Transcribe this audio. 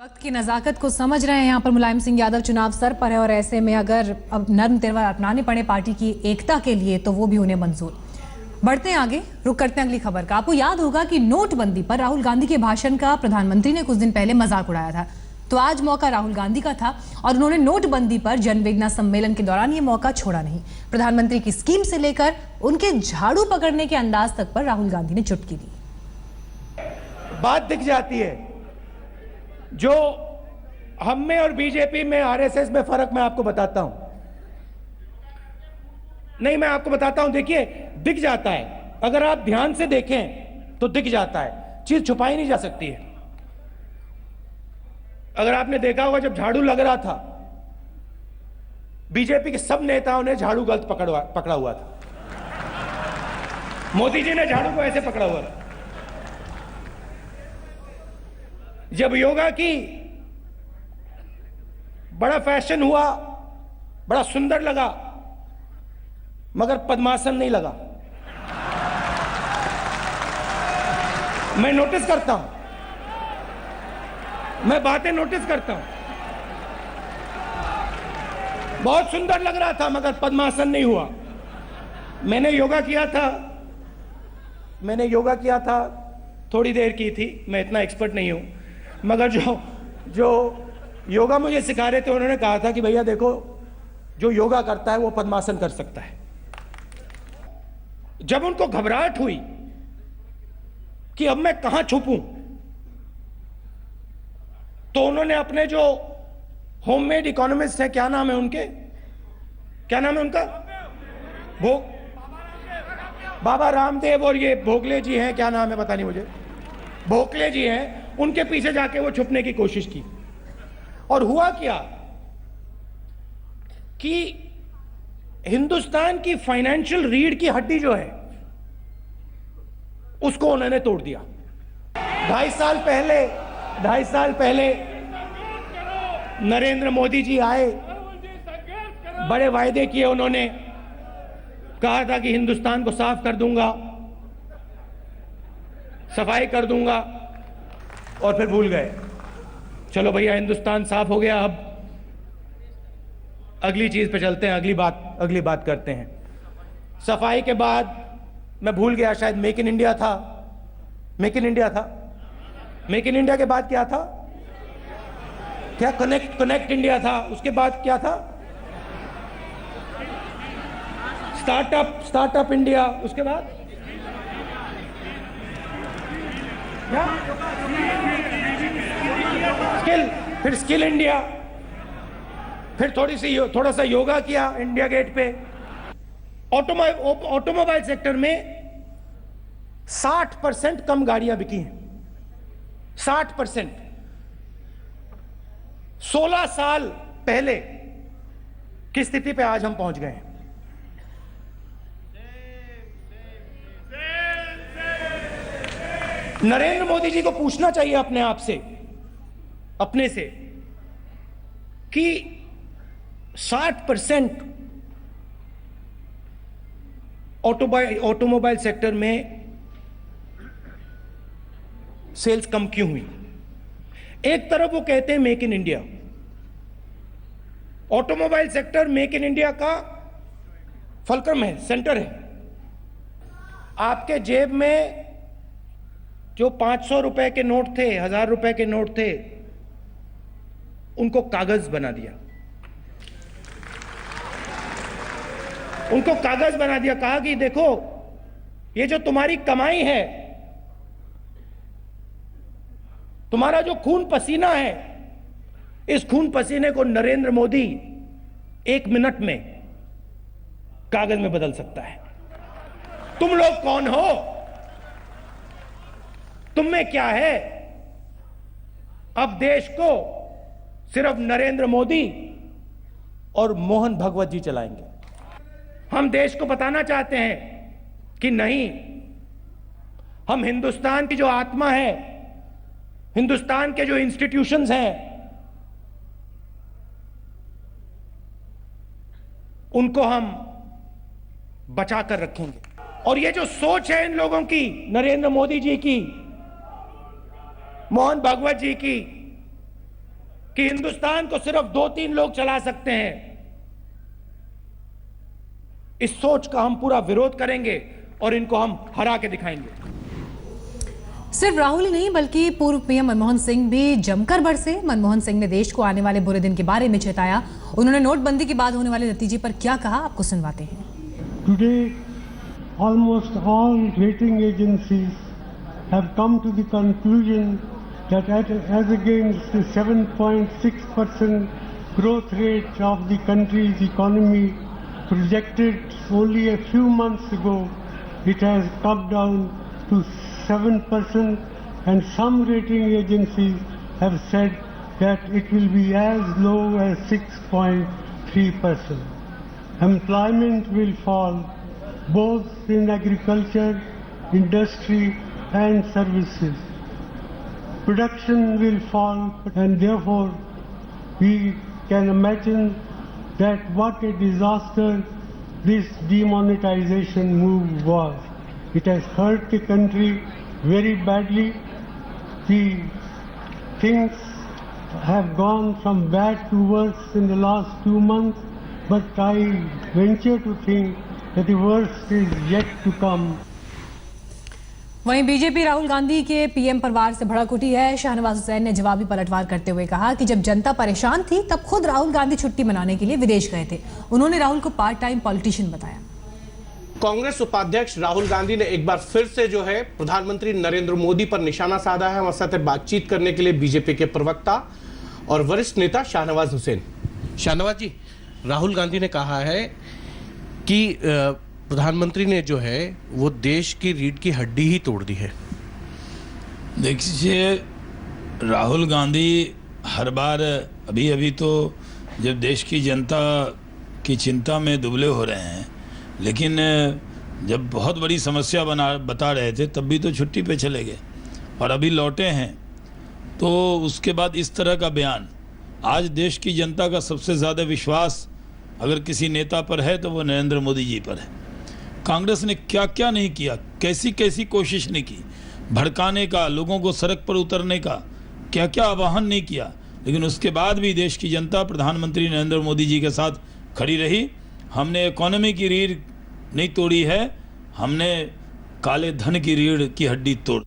वक्त की नज़ाकत को समझ रहे हैं। यहाँ पर मुलायम सिंह यादव चुनाव सर पर है और ऐसे में अगर अब नर्म तेवर अपनाने पड़े पार्टी की एकता के लिए तो वो भी उन्हें मंजूर। बढ़ते हैं आगे, रुक करते हैं अगली खबर का। आपको याद होगा कि नोटबंदी पर राहुल गांधी के भाषण का प्रधानमंत्री ने कुछ दिन पहले मजाक उड़ाया था, तो आज मौका राहुल गांधी का था और उन्होंने नोटबंदी पर जनवेदना सम्मेलन के दौरान ये मौका छोड़ा नहीं। प्रधानमंत्री की स्कीम से लेकर उनके झाड़ू पकड़ने के अंदाज तक पर राहुल गांधी ने चुटकी दी। बात दिख जाती है जो हम में और बीजेपी में, आरएसएस में फर्क मैं आपको बताता हूं। नहीं, मैं आपको बताता हूं, देखिए दिख जाता है, अगर आप ध्यान से देखें तो दिख जाता है, चीज छुपाई नहीं जा सकती है। अगर आपने देखा होगा जब झाड़ू लग रहा था, बीजेपी के सब नेताओं ने झाड़ू गलत पकड़ा हुआ था। मोदी जी ने झाड़ू को ऐसे पकड़ा हुआ था। जब योगा की बड़ा फैशन हुआ, बड़ा सुंदर लगा, मगर पद्मासन नहीं लगा। मैं नोटिस करता हूं, मैं बातें नोटिस करता हूं। बहुत सुंदर लग रहा था मगर पद्मासन नहीं हुआ। मैंने योगा किया था, थोड़ी देर की थी, मैं इतना एक्सपर्ट नहीं हूं, मगर जो योगा मुझे सिखा रहे थे उन्होंने कहा था कि भैया देखो, जो योगा करता है वो पद्मासन कर सकता है। जब उनको घबराहट हुई कि अब मैं कहां छुपूं, तो उन्होंने अपने जो होममेड इकोनॉमिस्ट है, क्या नाम है उनका, बाबा रामदेव और ये भोगले जी हैं, क्या नाम है पता नहीं मुझे, भोगले जी हैं, उनके पीछे जाके वो छुपने की कोशिश की। और हुआ क्या कि हिंदुस्तान की फाइनेंशियल रीढ़ की हड्डी जो है उसको उन्होंने तोड़ दिया। 2.5 साल पहले नरेंद्र मोदी जी आए, बड़े वायदे किए उन्होंने, कहा था कि हिंदुस्तान को साफ कर दूंगा, सफाई कर दूंगा, और फिर भूल गए। चलो भैया, हिंदुस्तान साफ हो गया, अब अगली चीज पे चलते हैं, अगली बात करते हैं। सफाई के बाद मैं भूल गया, शायद मेक इन इंडिया था। मेक इन इंडिया के बाद क्या था, क्या कनेक्ट इंडिया था, उसके बाद क्या था, स्टार्टअप इंडिया, उसके बाद क्या, फिर स्किल इंडिया, फिर थोड़ा सा योगा किया इंडिया गेट पे। ऑटोमोबाइल सेक्टर में 60% कम गाड़ियां बिकी हैं, 60%। 16 साल पहले की स्थिति पे आज हम पहुंच गए हैं। नरेंद्र मोदी जी को पूछना चाहिए अपने से कि 60% ऑटोमोबाइल सेक्टर में सेल्स कम क्यों हुई। एक तरफ वो कहते हैं make in India, automobile sector make in India का फलक्रम है, सेंटर है। आपके जेब में जो 500 रुपए के नोट थे, 1000 रुपए के नोट थे, उनको कागज बना दिया, कहा कि देखो, ये जो तुम्हारी कमाई है, तुम्हारा जो खून पसीना है, इस खून पसीने को नरेंद्र मोदी 1 मिनट में कागज में बदल सकता है। तुम लोग कौन हो, तुम में क्या है। अब देश को सिर्फ नरेंद्र मोदी और मोहन भगवत जी चलाएंगे। हम देश को बताना चाहते हैं कि नहीं, हम हिंदुस्तान की जो आत्मा है, हिंदुस्तान के जो इंस्टीट्यूशंस हैं, उनको हम बचा कर रखेंगे। और ये जो सोच है इन लोगों की, नरेंद्र मोदी जी की, मोहन भागवत जी की, कि हिंदुस्तान को सिर्फ 2-3 लोग चला सकते हैं, इस सोच का हम पूरा विरोध करेंगे और इनको हम हरा के दिखाएंगे। सिर्फ राहुल ही नहीं बल्कि पूर्व पीएम मनमोहन सिंह भी जमकर बरसे। मनमोहन सिंह ने देश को आने वाले बुरे दिन के बारे में चेताया। उन्होंने नोटबंदी के बाद होने वाले नतीजे पर क्या कहा, आपको सुनवाते हैं। Today, almost all rating agencies have come to the conclusion that as against the 7.6% growth rate of the country's economy projected only a few months ago, it has come down to 7%, and some rating agencies have said that it will be as low as 6.3%. Employment will fall both in agriculture, industry and services. Production will fall, and therefore we can imagine that what a disaster this demonetization move was. It has hurt the country very badly. The things have gone from bad to worse in the last 2 months, but I venture to think that the worst is yet to come. वहीं BJP Rahul Gandhi के PM परिवार से भड़क उठी है। शाहनवाज हुसैन ने जवाबी पलटवार करते हुए कहा कि जब जनता परेशान थी तब खुद राहुल गांधी छुट्टी मनाने के लिए विदेश गए थे। उन्होंने राहुल को पार्ट टाइम पॉलिटिशियन बताया। कांग्रेस उपाध्यक्ष राहुल गांधी ने एक बार फिर से जो है प्रधानमंत्री नरेंद्र मोदी पर निशाना साधा है। हमारे साथ बातचीत करने के लिए बीजेपी के प्रवक्ता और वरिष्ठ नेता शाहनवाज हुसैन। शाहनवाज जी, राहुल गांधी ने कहा है कि प्रधानमंत्री ने जो है वो देश की रीढ़ की हड्डी ही तोड़ दी है। देखिए, राहुल गांधी हर बार अभी तो जब देश की जनता की चिंता में दुबले हो रहे हैं, लेकिन जब बहुत बड़ी समस्या बता रहे थे तब भी तो छुट्टी पे चले गए और अभी लौटे हैं, तो उसके बाद इस तरह का बयान। आज देश की जनता का सबसे ज़्यादा विश्वास अगर किसी नेता पर है तो वो नरेंद्र मोदी जी पर है। कांग्रेस ने क्या क्या नहीं किया, कैसी कैसी कोशिश नहीं की भड़काने का, लोगों को सड़क पर उतरने का, क्या क्या आह्वान नहीं किया, लेकिन उसके बाद भी देश की जनता प्रधानमंत्री नरेंद्र मोदी जी के साथ खड़ी रही। हमने इकोनॉमी की रीढ़ नहीं तोड़ी है, हमने काले धन की रीढ़ की हड्डी तोड़